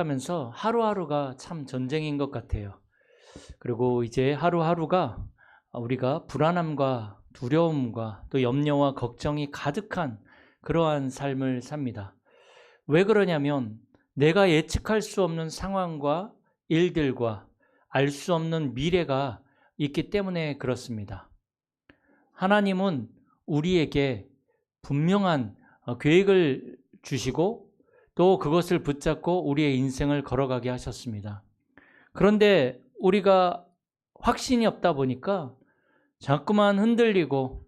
하면서 하루하루가 참 전쟁인 것 같아요. 그리고 이제 하루하루가 우리가 불안함과 두려움과 또 염려와 걱정이 가득한 그러한 삶을 삽니다. 왜 그러냐면 내가 예측할 수 없는 상황과 일들과 알 수 없는 미래가 있기 때문에 그렇습니다. 하나님은 우리에게 분명한 계획을 주시고 또 그것을 붙잡고 우리의 인생을 걸어가게 하셨습니다. 그런데 우리가 확신이 없다 보니까 자꾸만 흔들리고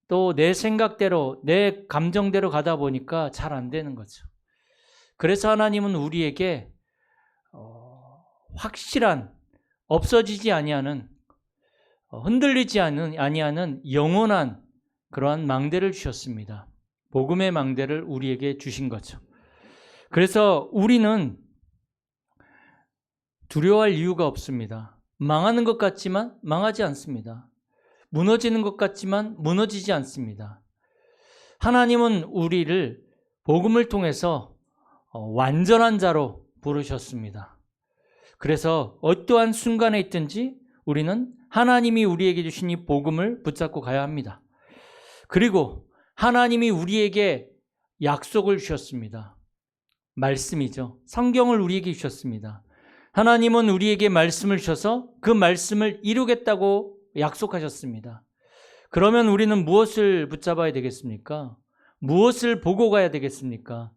또 내 생각대로 내 감정대로 가다 보니까 잘 안 되는 거죠. 그래서 하나님은 우리에게 확실한 없어지지 아니하는 흔들리지 아니하는 영원한 그러한 망대를 주셨습니다. 복음의 망대를 우리에게 주신 거죠. 그래서 우리는 두려워할 이유가 없습니다. 망하는 것 같지만 망하지 않습니다. 무너지는 것 같지만 무너지지 않습니다. 하나님은 우리를 복음을 통해서 완전한 자로 부르셨습니다. 그래서 어떠한 순간에 있든지 우리는 하나님이 우리에게 주신 이 복음을 붙잡고 가야 합니다. 그리고 하나님이 우리에게 약속을 주셨습니다. 말씀이죠. 성경을 우리에게 주셨습니다. 하나님은 우리에게 말씀을 주셔서 그 말씀을 이루겠다고 약속하셨습니다. 그러면 우리는 무엇을 붙잡아야 되겠습니까? 무엇을 보고 가야 되겠습니까?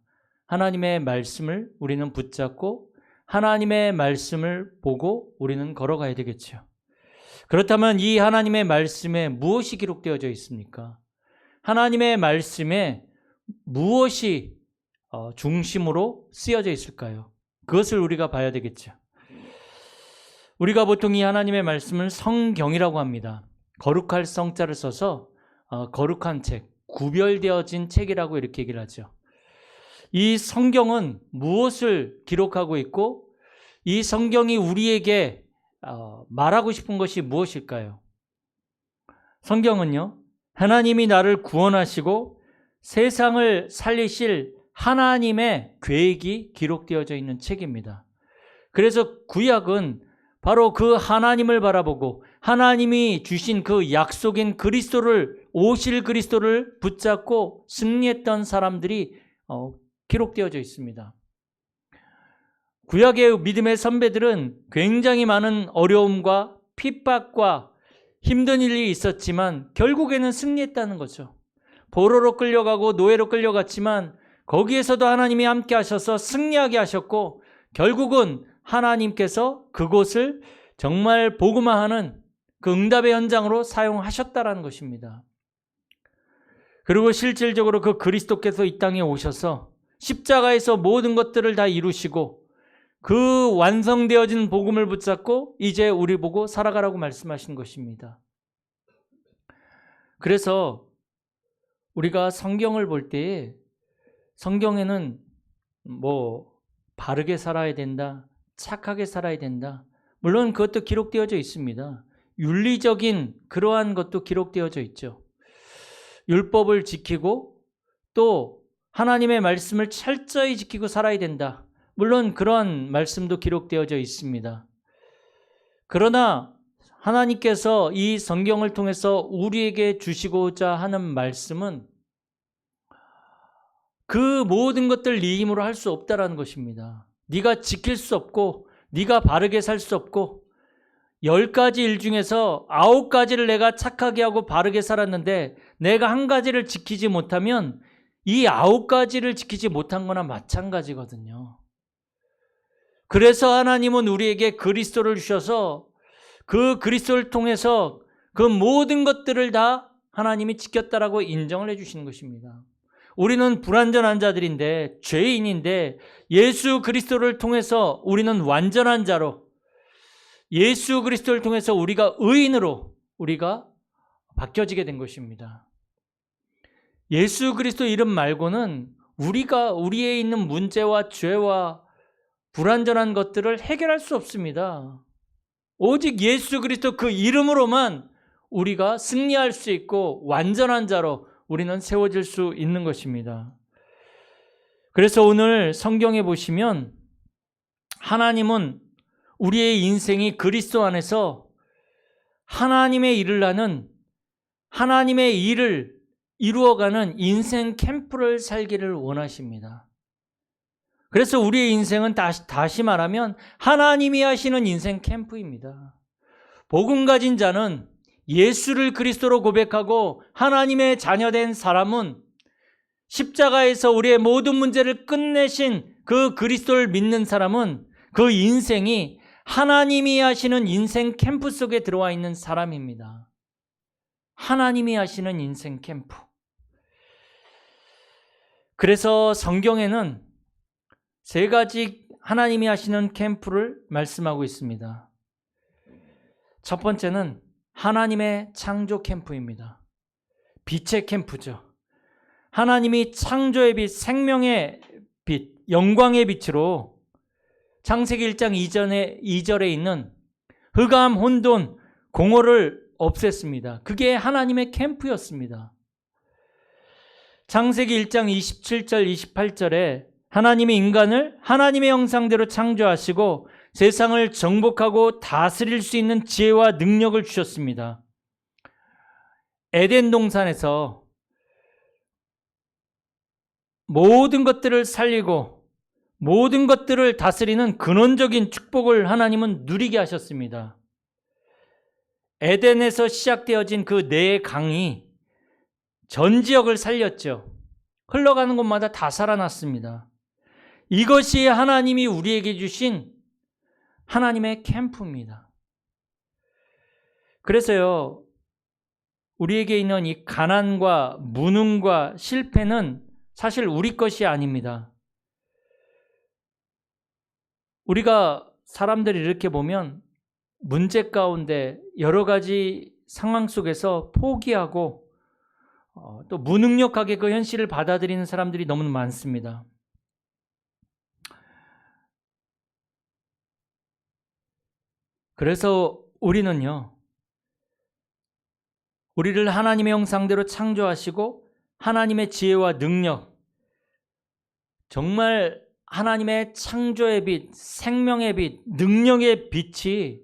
하나님의 말씀을 우리는 붙잡고 하나님의 말씀을 보고 우리는 걸어가야 되겠죠. 그렇다면 이 하나님의 말씀에 무엇이 기록되어져 있습니까? 하나님의 말씀에 무엇이 중심으로 쓰여져 있을까요? 그것을 우리가 봐야 되겠죠. 우리가 보통 이 하나님의 말씀을 성경이라고 합니다. 거룩할 성자를 써서 거룩한 책, 구별되어진 책이라고 이렇게 얘기를 하죠. 이 성경은 무엇을 기록하고 있고 이 성경이 우리에게 말하고 싶은 것이 무엇일까요? 성경은요, 하나님이 나를 구원하시고 세상을 살리실 하나님의 계획이 기록되어져 있는 책입니다. 그래서 구약은 바로 그 하나님을 바라보고 하나님이 주신 그 약속인 오실 그리스도를 붙잡고 승리했던 사람들이 기록되어져 있습니다. 구약의 믿음의 선배들은 굉장히 많은 어려움과 핍박과 힘든 일이 있었지만 결국에는 승리했다는 거죠. 포로로 끌려가고 노예로 끌려갔지만 거기에서도 하나님이 함께 하셔서 승리하게 하셨고 결국은 하나님께서 그곳을 정말 복음화하는 그 응답의 현장으로 사용하셨다라는 것입니다. 그리고 실질적으로 그 그리스도께서 이 땅에 오셔서 십자가에서 모든 것들을 다 이루시고 그 완성되어진 복음을 붙잡고 이제 우리 보고 살아가라고 말씀하신 것입니다. 그래서 우리가 성경을 볼 때에 성경에는 바르게 살아야 된다, 착하게 살아야 된다. 물론 그것도 기록되어져 있습니다. 윤리적인 그러한 것도 기록되어져 있죠. 율법을 지키고 또 하나님의 말씀을 철저히 지키고 살아야 된다. 물론 그런 말씀도 기록되어져 있습니다. 그러나 하나님께서 이 성경을 통해서 우리에게 주시고자 하는 말씀은 그 모든 것들 네 힘으로 할 수 없다라는 것입니다. 네가 지킬 수 없고 네가 바르게 살 수 없고 10가지 일 중에서 9가지를 내가 착하게 하고 바르게 살았는데 내가 한 가지를 지키지 못하면 이 9가지를 지키지 못한 거나 마찬가지거든요. 그래서 하나님은 우리에게 그리스도를 주셔서 그 그리스도를 통해서 그 모든 것들을 다 하나님이 지켰다라고 인정을 해주시는 것입니다. 우리는 불완전한 자들인데 죄인인데 예수 그리스도를 통해서 우리는 완전한 자로 예수 그리스도를 통해서 우리가 의인으로 우리가 바뀌어지게 된 것입니다. 예수 그리스도 이름 말고는 우리가 우리에 있는 문제와 죄와 불완전한 것들을 해결할 수 없습니다. 오직 예수 그리스도 그 이름으로만 우리가 승리할 수 있고 완전한 자로 우리는 세워질 수 있는 것입니다. 그래서 오늘 성경에 보시면 하나님은 우리의 인생이 그리스도 안에서 하나님의 일을 하는, 하나님의 일을 이루어가는 인생 캠프를 살기를 원하십니다. 그래서 우리의 인생은 다시 말하면 하나님이 하시는 인생 캠프입니다. 복음 가진 자는, 예수를 그리스도로 고백하고 하나님의 자녀된 사람은, 십자가에서 우리의 모든 문제를 끝내신 그 그리스도를 믿는 사람은 그 인생이 하나님이 하시는 인생 캠프 속에 들어와 있는 사람입니다. 하나님이 하시는 인생 캠프. 그래서 성경에는 세 가지 하나님이 하시는 캠프를 말씀하고 있습니다. 첫 번째는 하나님의 창조 캠프입니다. 빛의 캠프죠. 하나님이 창조의 빛, 생명의 빛, 영광의 빛으로 창세기 1장 2절에 있는 흑암, 혼돈, 공허를 없앴습니다. 그게 하나님의 캠프였습니다. 창세기 1장 27절, 28절에 하나님이 인간을 하나님의 형상대로 창조하시고 세상을 정복하고 다스릴 수 있는 지혜와 능력을 주셨습니다. 에덴 동산에서 모든 것들을 살리고 모든 것들을 다스리는 근원적인 축복을 하나님은 누리게 하셨습니다. 에덴에서 시작되어진 그 네 강이 전 지역을 살렸죠. 흘러가는 곳마다 다 살아났습니다. 이것이 하나님이 우리에게 주신 하나님의 캠프입니다. 그래서요, 우리에게 있는 이 가난과 무능과 실패는 사실 우리 것이 아닙니다. 우리가 사람들이 이렇게 보면 문제 가운데 여러 가지 상황 속에서 포기하고 또 무능력하게 그 현실을 받아들이는 사람들이 너무 많습니다. 그래서 우리는요, 우리를 하나님의 형상대로 창조하시고 하나님의 지혜와 능력, 정말 하나님의 창조의 빛, 생명의 빛, 능력의 빛이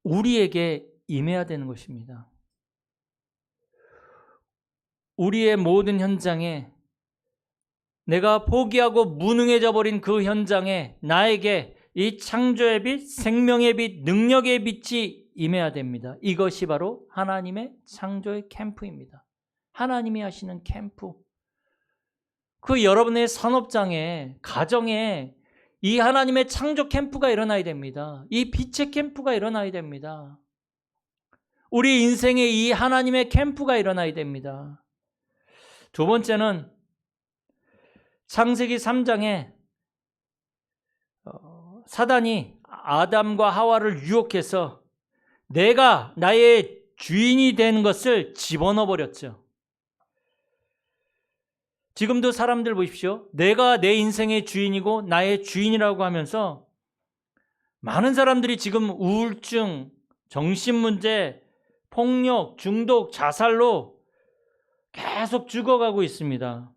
우리에게 임해야 되는 것입니다. 우리의 모든 현장에, 내가 포기하고 무능해져 버린 그 현장에 나에게 이 창조의 빛, 생명의 빛, 능력의 빛이 임해야 됩니다. 이것이 바로 하나님의 창조의 캠프입니다. 하나님이 하시는 캠프. 그 여러분의 산업장에, 가정에 이 하나님의 창조 캠프가 일어나야 됩니다. 이 빛의 캠프가 일어나야 됩니다. 우리 인생에 이 하나님의 캠프가 일어나야 됩니다. 두 번째는 창세기 3장에 사단이 아담과 하와를 유혹해서 내가 나의 주인이 된 것을 집어넣어 버렸죠. 지금도 사람들 보십시오. 내가 내 인생의 주인이고 나의 주인이라고 하면서 많은 사람들이 지금 우울증, 정신문제, 폭력, 중독, 자살로 계속 죽어가고 있습니다.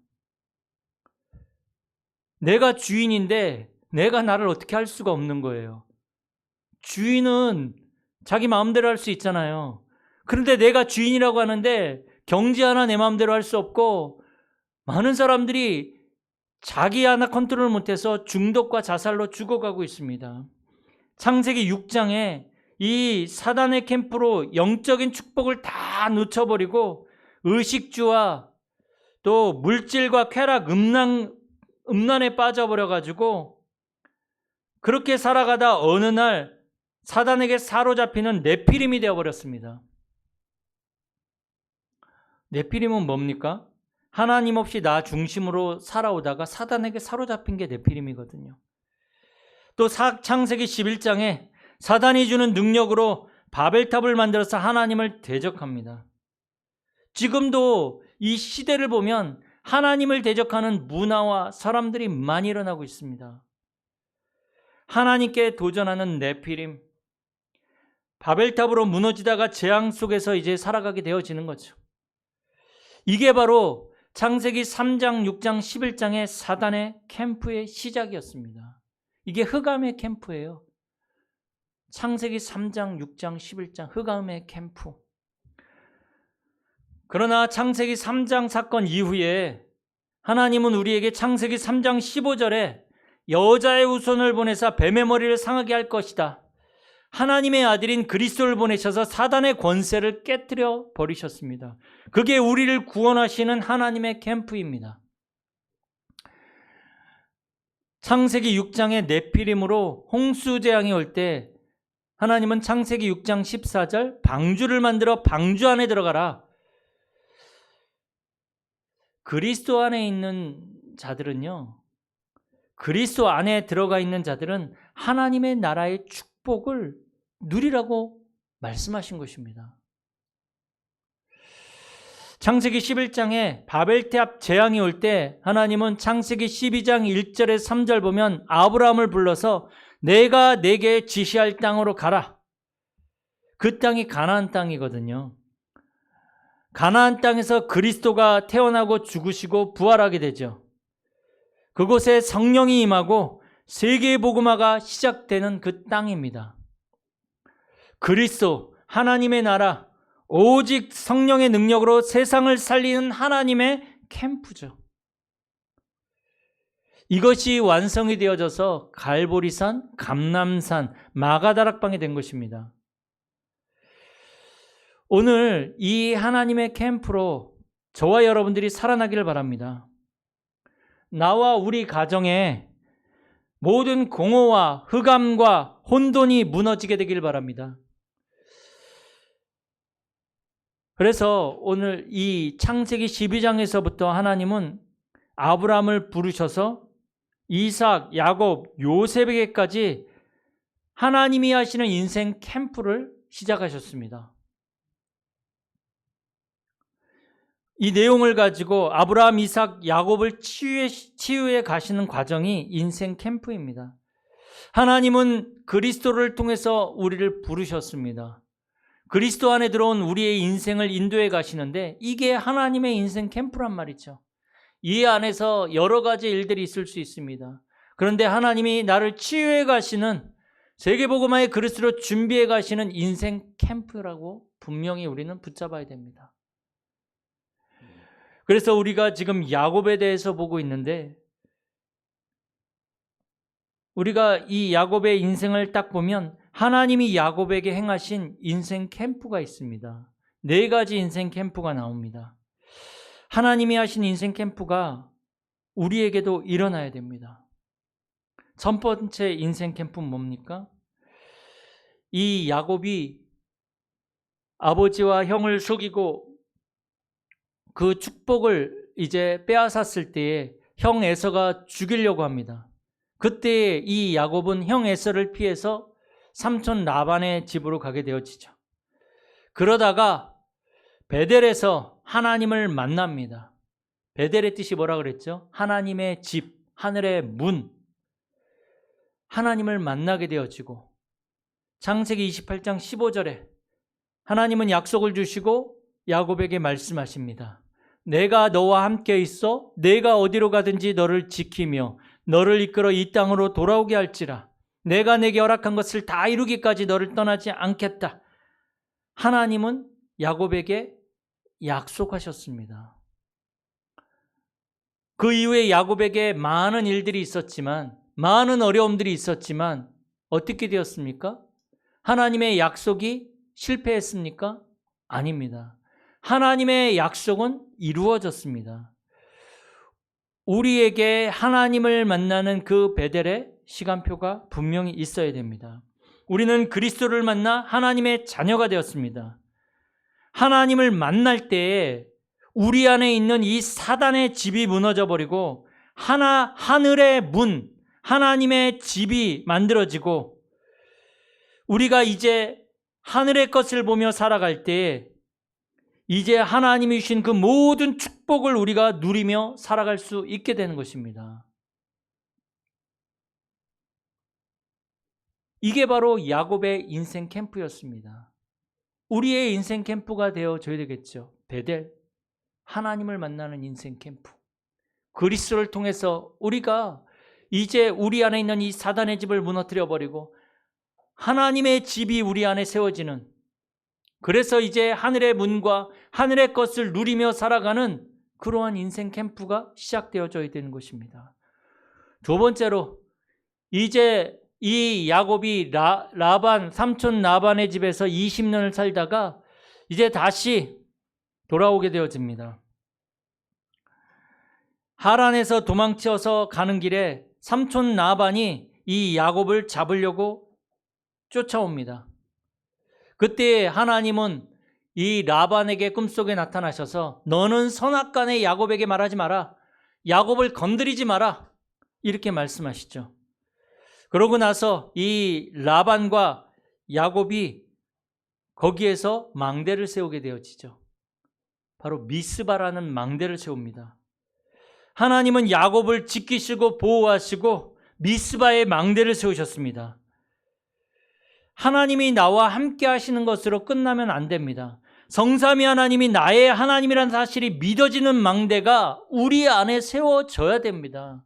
내가 주인인데 내가 나를 어떻게 할 수가 없는 거예요. 주인은 자기 마음대로 할 수 있잖아요. 그런데 내가 주인이라고 하는데 경제 하나 내 마음대로 할 수 없고 많은 사람들이 자기 하나 컨트롤 못해서 중독과 자살로 죽어가고 있습니다. 창세기 6장에 이 사단의 캠프로 영적인 축복을 다 놓쳐버리고 의식주와 또 물질과 쾌락, 음란에 빠져버려가지고 그렇게 살아가다 어느 날 사단에게 사로잡히는 네피림이 되어버렸습니다. 네피림은 뭡니까? 하나님 없이 나 중심으로 살아오다가 사단에게 사로잡힌 게 네피림이거든요. 또 창세기 11장에 사단이 주는 능력으로 바벨탑을 만들어서 하나님을 대적합니다. 지금도 이 시대를 보면 하나님을 대적하는 문화와 사람들이 많이 일어나고 있습니다. 하나님께 도전하는 네피림, 바벨탑으로 무너지다가 재앙 속에서 이제 살아가게 되어지는 거죠. 이게 바로 창세기 3장, 6장, 11장의 사단의 캠프의 시작이었습니다. 이게 흑암의 캠프예요. 창세기 3장, 6장, 11장 흑암의 캠프. 그러나 창세기 3장 사건 이후에 하나님은 우리에게 창세기 3장 15절에 여자의 후손을 보내사 뱀의 머리를 상하게 할 것이다. 하나님의 아들인 그리스도를 보내셔서 사단의 권세를 깨뜨려 버리셨습니다. 그게 우리를 구원하시는 하나님의 캠프입니다. 창세기 6장의 네피림으로 홍수재앙이 올 때 하나님은 창세기 6장 14절 방주를 만들어 방주 안에 들어가라. 그리스도 안에 있는 자들은요, 그리스도 안에 들어가 있는 자들은 하나님의 나라의 축복을 누리라고 말씀하신 것입니다. 창세기 11장에 바벨탑 재앙이 올 때 하나님은 창세기 12장 1절에 3절 보면 아브라함을 불러서 내가 내게 지시할 땅으로 가라. 그 땅이 가나안 땅이거든요. 가나안 땅에서 그리스도가 태어나고 죽으시고 부활하게 되죠. 그곳에 성령이 임하고 세계의 복음화가 시작되는 그 땅입니다. 그리스도, 하나님의 나라, 오직 성령의 능력으로 세상을 살리는 하나님의 캠프죠. 이것이 완성이 되어져서 갈보리산, 감람산, 마가다락방이 된 것입니다. 오늘 이 하나님의 캠프로 저와 여러분들이 살아나기를 바랍니다. 나와 우리 가정에 모든 공허와 흑암과 혼돈이 무너지게 되길 바랍니다. 그래서 오늘 이 창세기 12장에서부터 하나님은 아브라함을 부르셔서 이삭, 야곱, 요셉에게까지 하나님이 하시는 인생 캠프를 시작하셨습니다. 이 내용을 가지고 아브라함, 이삭, 야곱을 치유해 가시는 과정이 인생 캠프입니다. 하나님은 그리스도를 통해서 우리를 부르셨습니다. 그리스도 안에 들어온 우리의 인생을 인도해 가시는데 이게 하나님의 인생 캠프란 말이죠. 이 안에서 여러 가지 일들이 있을 수 있습니다. 그런데 하나님이 나를 치유해 가시는 세계복음화의 그리스도로 준비해 가시는 인생 캠프라고 분명히 우리는 붙잡아야 됩니다. 그래서 우리가 지금 야곱에 대해서 보고 있는데 우리가 이 야곱의 인생을 딱 보면 하나님이 야곱에게 행하신 인생 캠프가 있습니다. 4가지 인생 캠프가 나옵니다. 하나님이 하신 인생 캠프가 우리에게도 일어나야 됩니다. 첫 번째 인생 캠프는 뭡니까? 이 야곱이 아버지와 형을 속이고 그 축복을 이제 빼앗았을 때에 형 에서가 죽이려고 합니다. 그때 이 야곱은 형 에서를 피해서 삼촌 라반의 집으로 가게 되어지죠. 그러다가 베델에서 하나님을 만납니다. 베델의 뜻이 뭐라 그랬죠? 하나님의 집, 하늘의 문. 하나님을 만나게 되어지고 창세기 28장 15절에 하나님은 약속을 주시고 야곱에게 말씀하십니다. 내가 너와 함께 있어 내가 어디로 가든지 너를 지키며 너를 이끌어 이 땅으로 돌아오게 할지라. 내가 내게 허락한 것을 다 이루기까지 너를 떠나지 않겠다. 하나님은 야곱에게 약속하셨습니다. 그 이후에 야곱에게 많은 일들이 있었지만, 많은 어려움들이 있었지만 어떻게 되었습니까? 하나님의 약속이 실패했습니까? 아닙니다. 하나님의 약속은 이루어졌습니다. 우리에게 하나님을 만나는 그 베델의 시간표가 분명히 있어야 됩니다. 우리는 그리스도를 만나 하나님의 자녀가 되었습니다. 하나님을 만날 때에 우리 안에 있는 이 사단의 집이 무너져 버리고 하늘의 문, 하나님의 집이 만들어지고 우리가 이제 하늘의 것을 보며 살아갈 때에 이제 하나님이 주신 그 모든 축복을 우리가 누리며 살아갈 수 있게 되는 것입니다. 이게 바로 야곱의 인생 캠프였습니다. 우리의 인생 캠프가 되어줘야 되겠죠. 베델, 하나님을 만나는 인생 캠프. 그리스도를 통해서 우리가 이제 우리 안에 있는 이 사단의 집을 무너뜨려 버리고 하나님의 집이 우리 안에 세워지는, 그래서 이제 하늘의 문과 하늘의 것을 누리며 살아가는 그러한 인생 캠프가 시작되어져야 되는 것입니다. 두 번째로, 이제 이 야곱이 라반, 삼촌 라반의 집에서 20년을 살다가 이제 다시 돌아오게 되어집니다. 하란에서 도망쳐서 가는 길에 삼촌 라반이 이 야곱을 잡으려고 쫓아옵니다. 그때 하나님은 이 라반에게 꿈속에 나타나셔서 너는 선악간에 야곱에게 말하지 마라, 야곱을 건드리지 마라, 이렇게 말씀하시죠. 그러고 나서 이 라반과 야곱이 거기에서 망대를 세우게 되어지죠. 바로 미스바라는 망대를 세웁니다. 하나님은 야곱을 지키시고 보호하시고 미스바의 망대를 세우셨습니다. 하나님이 나와 함께 하시는 것으로 끝나면 안 됩니다. 성삼위 하나님이 나의 하나님이라는 사실이 믿어지는 망대가 우리 안에 세워져야 됩니다.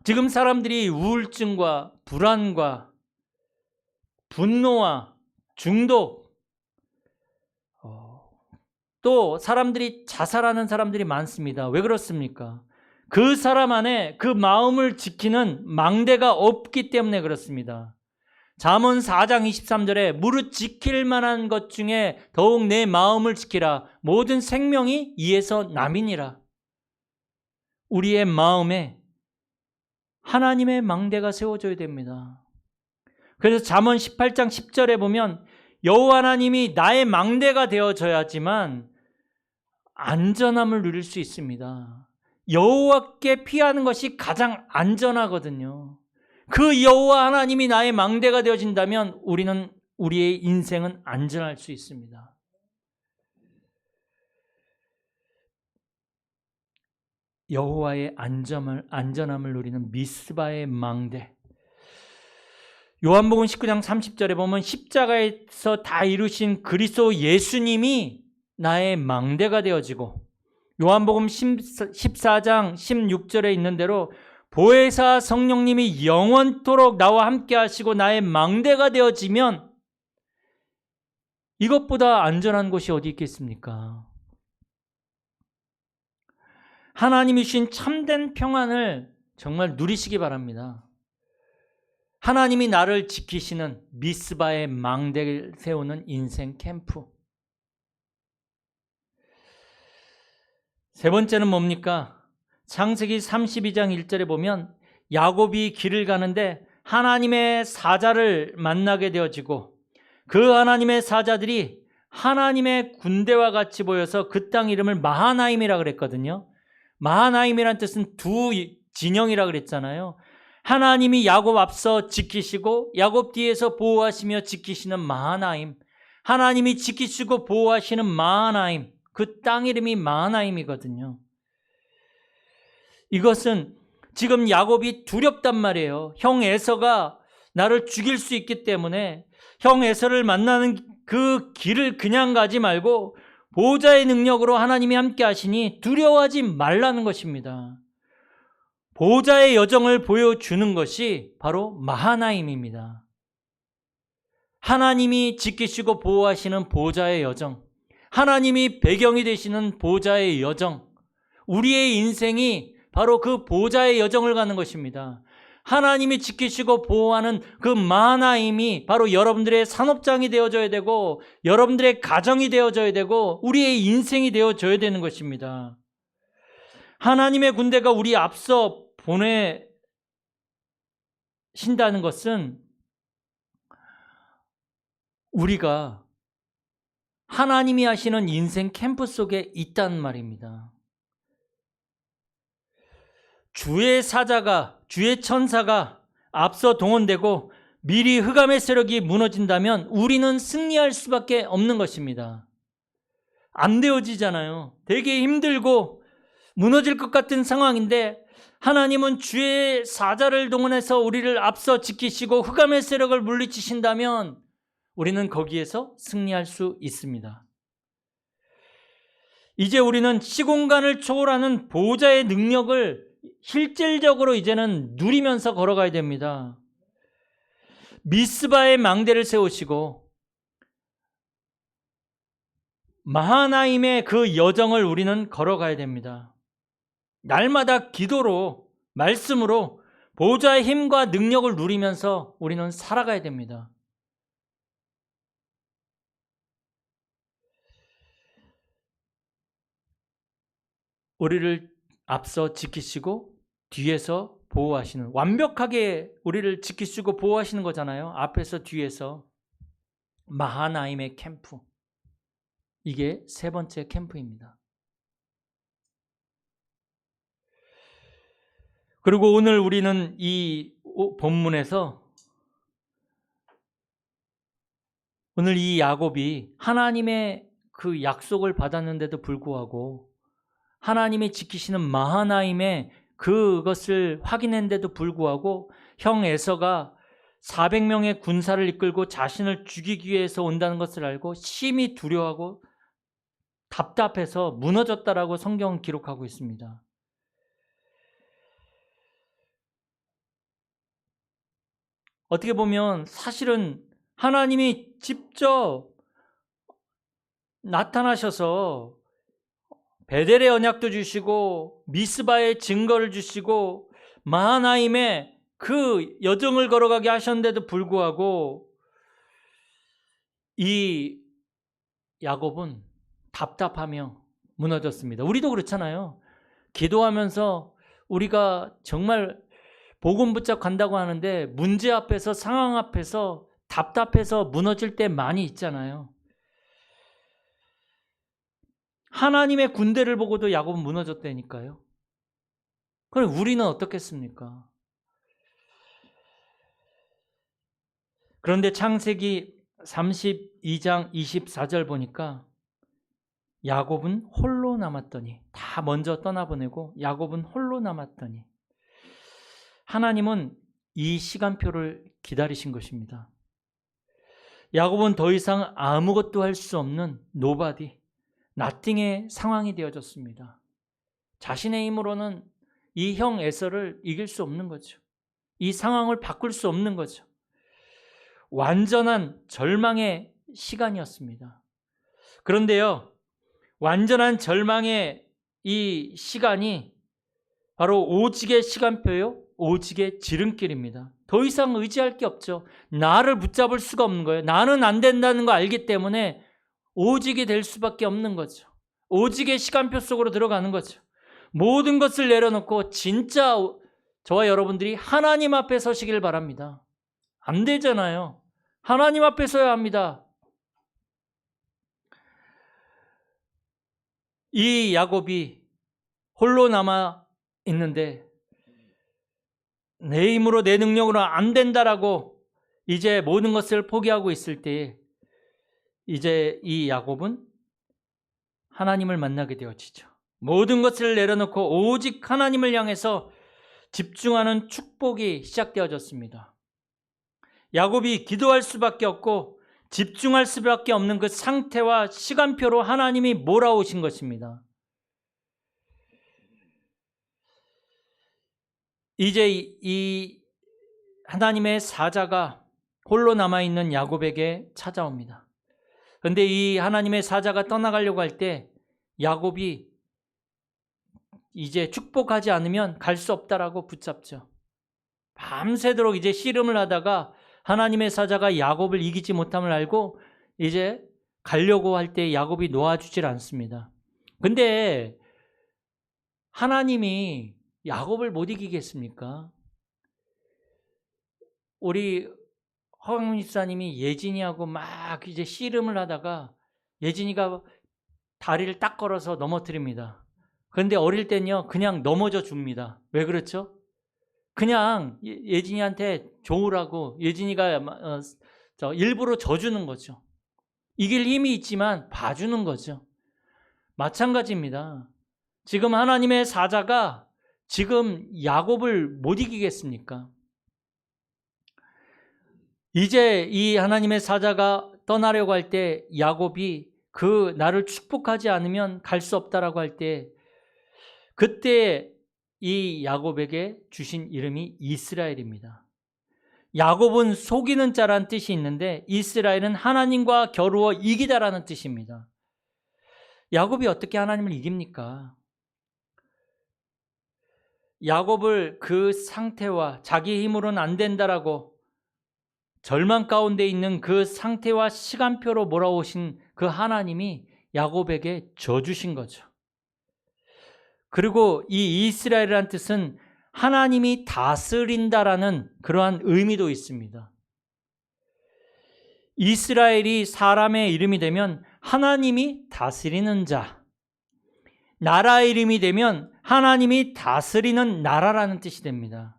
지금 사람들이 우울증과 불안과 분노와 중독, 또 사람들이 자살하는 사람들이 많습니다. 왜 그렇습니까? 그 사람 안에 그 마음을 지키는 망대가 없기 때문에 그렇습니다. 잠언 4장 23절에 무릇 지킬 만한 것 중에 더욱 내 마음을 지키라. 모든 생명이 이에서 남이니라. 우리의 마음에 하나님의 망대가 세워져야 됩니다. 그래서 잠언 18장 10절에 보면 여호와 하나님이 나의 망대가 되어져야지만 안전함을 누릴 수 있습니다. 여호와께 피하는 것이 가장 안전하거든요. 그 여호와 하나님이 나의 망대가 되어진다면 우리의 인생은 안전할 수 있습니다. 여호와의 안전함을 누리는 미스바의 망대. 요한복음 19장 30절에 보면 십자가에서 다 이루신 그리스도 예수님이 나의 망대가 되어지고, 요한복음 14장 16절에 있는 대로 보혜사 성령님이 영원토록 나와 함께 하시고 나의 망대가 되어지면 이것보다 안전한 곳이 어디 있겠습니까? 하나님이 주신 참된 평안을 정말 누리시기 바랍니다. 하나님이 나를 지키시는 미스바의 망대를 세우는 인생 캠프. 세 번째는 뭡니까? 창세기 32장 1절에 보면 야곱이 길을 가는데 하나님의 사자를 만나게 되어지고, 그 하나님의 사자들이 하나님의 군대와 같이 보여서 그 땅 이름을 마하나임이라 그랬거든요. 마하나임이란 뜻은 두 진영이라 그랬잖아요. 하나님이 야곱 앞서 지키시고 야곱 뒤에서 보호하시며 지키시는 마하나임, 하나님이 지키시고 보호하시는 마하나임, 그 땅 이름이 마하나임이거든요. 이것은 지금 야곱이 두렵단 말이에요. 형 에서가 나를 죽일 수 있기 때문에 형 에서를 만나는 그 길을 그냥 가지 말고 보호자의 능력으로 하나님이 함께 하시니 두려워하지 말라는 것입니다. 보호자의 여정을 보여주는 것이 바로 마하나임입니다. 하나님이 지키시고 보호하시는 보호자의 여정, 하나님이 배경이 되시는 보호자의 여정, 우리의 인생이 바로 그 보호자의 여정을 가는 것입니다. 하나님이 지키시고 보호하는 그 마하나임이 바로 여러분들의 산업장이 되어져야 되고 여러분들의 가정이 되어져야 되고 우리의 인생이 되어져야 되는 것입니다. 하나님의 군대가 우리 앞서 보내신다는 것은 우리가 하나님이 하시는 인생 캠프 속에 있다는 말입니다. 주의 사자가, 주의 천사가 앞서 동원되고 미리 흑암의 세력이 무너진다면 우리는 승리할 수밖에 없는 것입니다. 안 되어지잖아요. 되게 힘들고 무너질 것 같은 상황인데 하나님은 주의 사자를 동원해서 우리를 앞서 지키시고 흑암의 세력을 물리치신다면 우리는 거기에서 승리할 수 있습니다. 이제 우리는 시공간을 초월하는 보호자의 능력을 실질적으로 이제는 누리면서 걸어가야 됩니다. 미스바의 망대를 세우시고 마하나임의 그 여정을 우리는 걸어가야 됩니다. 날마다 기도로, 말씀으로 보호자의 힘과 능력을 누리면서 우리는 살아가야 됩니다. 우리를 앞서 지키시고 뒤에서 보호하시는, 완벽하게 우리를 지키시고 보호하시는 거잖아요. 앞에서 뒤에서. 마하나임의 캠프. 이게 세 번째 캠프입니다. 그리고 오늘 우리는 이 본문에서 오늘 이 야곱이 하나님의 그 약속을 받았는데도 불구하고 하나님이 지키시는 마하나임의 그것을 확인했는데도 불구하고 형 에서가 400명의 군사를 이끌고 자신을 죽이기 위해서 온다는 것을 알고 심히 두려워하고 답답해서 무너졌다라고 성경은 기록하고 있습니다. 어떻게 보면 사실은 하나님이 직접 나타나셔서 베델의 언약도 주시고 미스바의 증거를 주시고 마하나임의 그 여정을 걸어가게 하셨는데도 불구하고 이 야곱은 답답하며 무너졌습니다. 우리도 그렇잖아요. 기도하면서 우리가 정말 복음 붙잡 간다고 하는데 문제 앞에서, 상황 앞에서 답답해서 무너질 때 많이 있잖아요. 하나님의 군대를 보고도 야곱은 무너졌다니까요. 그럼 우리는 어떻겠습니까? 그런데 창세기 32장 24절 보니까 야곱은 홀로 남았더니, 다 먼저 떠나보내고 야곱은 홀로 남았더니, 하나님은 이 시간표를 기다리신 것입니다. 야곱은 더 이상 아무것도 할 수 없는 노바디, 나띵의 상황이 되어졌습니다. 자신의 힘으로는 이 형 에서를 이길 수 없는 거죠. 이 상황을 바꿀 수 없는 거죠. 완전한 절망의 시간이었습니다. 그런데요, 완전한 절망의 이 시간이 바로 오직의 시간표요, 오직의 지름길입니다. 더 이상 의지할 게 없죠. 나를 붙잡을 수가 없는 거예요. 나는 안 된다는 거 알기 때문에 오직이 될 수밖에 없는 거죠. 오직의 시간표 속으로 들어가는 거죠. 모든 것을 내려놓고 진짜 저와 여러분들이 하나님 앞에 서시길 바랍니다. 안 되잖아요. 하나님 앞에 서야 합니다. 이 야곱이 홀로 남아 있는데 내 힘으로, 내 능력으로 안 된다라고 이제 모든 것을 포기하고 있을 때 이제 이 야곱은 하나님을 만나게 되어지죠. 모든 것을 내려놓고 오직 하나님을 향해서 집중하는 축복이 시작되어졌습니다. 야곱이 기도할 수밖에 없고 집중할 수밖에 없는 그 상태와 시간표로 하나님이 몰아오신 것입니다. 이제 이 하나님의 사자가 홀로 남아있는 야곱에게 찾아옵니다. 그런데 이 하나님의 사자가 떠나가려고 할 때 야곱이 이제 축복하지 않으면 갈 수 없다라고 붙잡죠. 밤새도록 이제 씨름을 하다가 하나님의 사자가 야곱을 이기지 못함을 알고 이제 가려고 할 때 야곱이 놓아주질 않습니다. 근데 하나님이 야곱을 못 이기겠습니까? 우리 허영 집사님이 예진이하고 막 이제 씨름을 하다가 예진이가 다리를 딱 걸어서 넘어뜨립니다. 그런데 어릴 땐요, 그냥 넘어져 줍니다. 왜 그렇죠? 그냥 예진이한테 좋으라고 예진이가 일부러 져주는 거죠. 이길 힘이 있지만 봐주는 거죠. 마찬가지입니다. 지금 하나님의 사자가 지금 야곱을 못 이기겠습니까? 이제 이 하나님의 사자가 떠나려고 할 때 야곱이 그 나를 축복하지 않으면 갈 수 없다라고 할 때 그때 이 야곱에게 주신 이름이 이스라엘입니다. 야곱은 속이는 자라는 뜻이 있는데 이스라엘은 하나님과 겨루어 이기다라는 뜻입니다. 야곱이 어떻게 하나님을 이깁니까? 야곱을 그 상태와 자기 힘으로는 안 된다라고 절망 가운데 있는 그 상태와 시간표로 몰아오신 그 하나님이 야곱에게 져주신 거죠. 그리고 이 이스라엘이라는 뜻은 하나님이 다스린다라는 그러한 의미도 있습니다. 이스라엘이 사람의 이름이 되면 하나님이 다스리는 자, 나라의 이름이 되면 하나님이 다스리는 나라라는 뜻이 됩니다.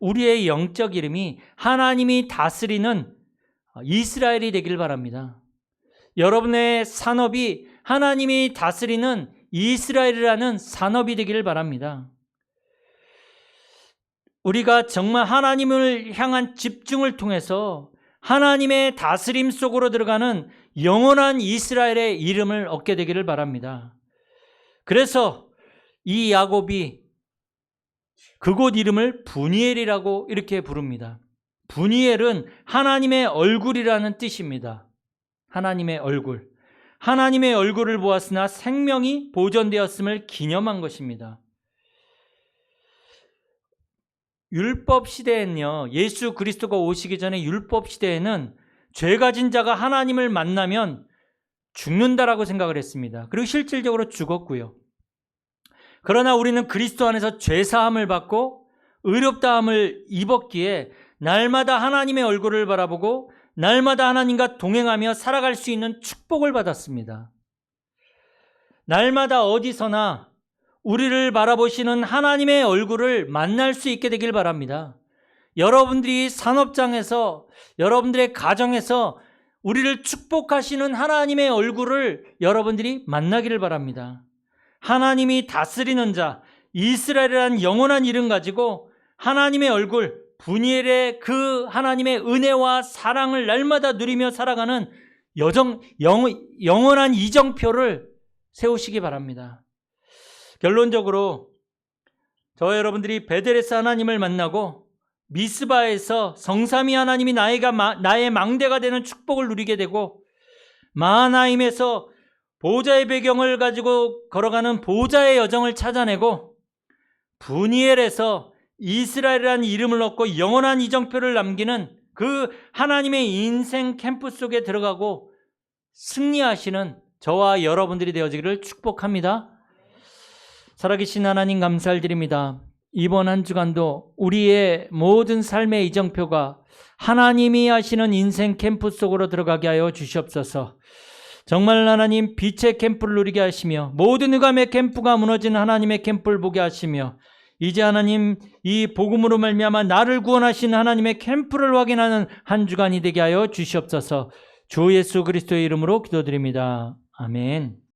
우리의 영적 이름이 하나님이 다스리는 이스라엘이 되길 바랍니다. 여러분의 산업이 하나님이 다스리는 이스라엘이라는 산업이 되기를 바랍니다. 우리가 정말 하나님을 향한 집중을 통해서 하나님의 다스림 속으로 들어가는 영원한 이스라엘의 이름을 얻게 되기를 바랍니다. 그래서 이 야곱이 그곳 이름을 브니엘이라고 이렇게 부릅니다. 브니엘은 하나님의 얼굴이라는 뜻입니다. 하나님의 얼굴. 하나님의 얼굴을 보았으나 생명이 보존되었음을 기념한 것입니다. 율법 시대에는요, 예수 그리스도가 오시기 전에 율법 시대에는 죄 가진 자가 하나님을 만나면 죽는다라고 생각을 했습니다. 그리고 실질적으로 죽었고요. 그러나 우리는 그리스도 안에서 죄 사함을 받고 의롭다함을 입었기에 날마다 하나님의 얼굴을 바라보고 날마다 하나님과 동행하며 살아갈 수 있는 축복을 받았습니다. 날마다 어디서나 우리를 바라보시는 하나님의 얼굴을 만날 수 있게 되길 바랍니다. 여러분들이 산업장에서, 여러분들의 가정에서 우리를 축복하시는 하나님의 얼굴을 여러분들이 만나기를 바랍니다. 하나님이 다스리는 자, 이스라엘이라는 영원한 이름 가지고 하나님의 얼굴, 브니엘의 그 하나님의 은혜와 사랑을 날마다 누리며 살아가는 영원한 이정표를 세우시기 바랍니다. 결론적으로 저와 여러분들이 베델에서 하나님을 만나고 미스바에서 성삼위 하나님이 나의 망대가 되는 축복을 누리게 되고 마하나임에서 보좌의 배경을 가지고 걸어가는 보좌의 여정을 찾아내고 브니엘에서 이스라엘이라는 이름을 얻고 영원한 이정표를 남기는 그 하나님의 인생 캠프 속에 들어가고 승리하시는 저와 여러분들이 되어지기를 축복합니다. 살아계신 하나님 감사드립니다. 이번 한 주간도 우리의 모든 삶의 이정표가 하나님이 하시는 인생 캠프 속으로 들어가게 하여 주시옵소서. 정말 하나님 빛의 캠프를 누리게 하시며 모든 흑암의 캠프가 무너진 하나님의 캠프를 보게 하시며 이제 하나님 이 복음으로 말미암아 나를 구원하신 하나님의 캠프를 확인하는 한 주간이 되게 하여 주시옵소서. 주 예수 그리스도의 이름으로 기도드립니다. 아멘.